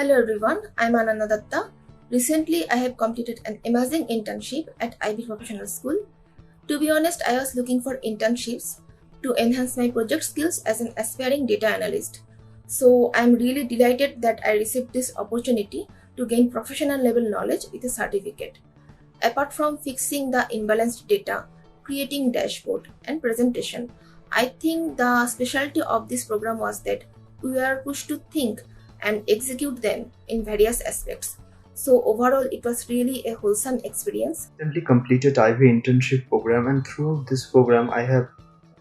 Hello everyone, I'm Ananda Datta. Recently, I have completed an amazing internship at IvyProSchool. To be honest, I was looking for internships to enhance my project skills as an aspiring data analyst. So I'm really delighted that I received this opportunity to gain professional level knowledge with a certificate. Apart from fixing the imbalanced data, creating dashboard and presentation, I think the specialty of this program was that we were pushed to think and execute them in various aspects. So overall, it was really a wholesome experience. Recently completed Ivy Internship Program, and throughout this program I have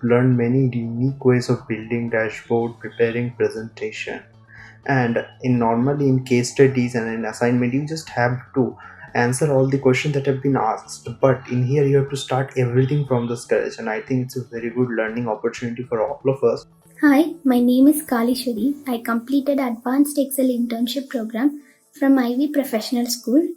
learned many unique ways of building dashboard, preparing presentation. And normally in case studies and in assignment you just have to answer all the questions that have been asked, but in here you have to start everything from the scratch, and I think it's a very good learning opportunity for all of us. Hi, my name is Kalishwari. I completed Advanced Excel Internship Program from Ivy Professional School.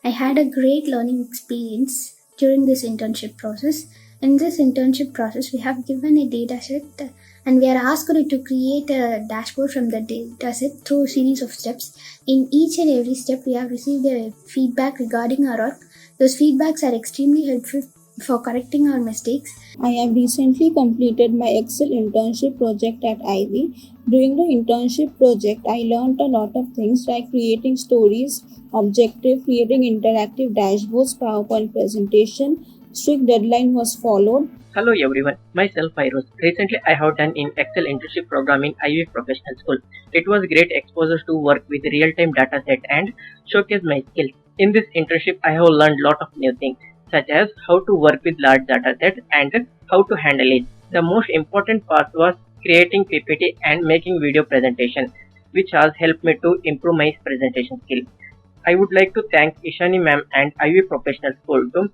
I had a great learning experience during this internship process. In this internship process, we have given a data set and we are asked to create a dashboard from the data set through a series of steps. In each and every step, we have received a feedback regarding our work. Those feedbacks are extremely helpful for correcting our mistakes. I have recently completed my Excel internship project at Ivy. During the internship project, I learned a lot of things like creating stories, objective, creating interactive dashboards, PowerPoint presentation. Strict deadline was followed. Hello everyone, myself Iros. Recently I have done in Excel internship program in Ivy Professional School. It was great exposure to work with real-time data set and showcase my skills. In this internship I have learned lot of new things, such as how to work with large data sets and how to handle it. The most important part was creating PPT and making video presentation, which has helped me to improve my presentation skill. I would like to thank Ishani ma'am and Ivy Professional School to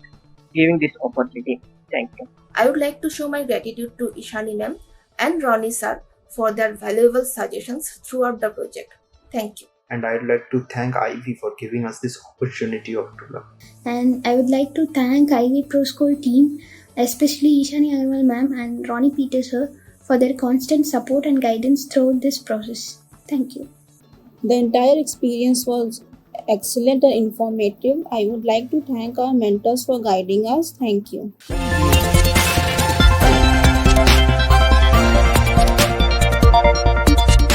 giving this opportunity. Thank you. I would like to show my gratitude to Ishani ma'am and Ronnie sir for their valuable suggestions throughout the project. Thank you. And I'd like to thank Ivy for giving us this opportunity of to learn. And I would like to thank IvyProSchool team, especially Ishani Agarwal ma'am and Ronnie Peters sir, for their constant support and guidance throughout this process. Thank you. The entire experience was excellent and informative. I would like to thank our mentors for guiding us. Thank you.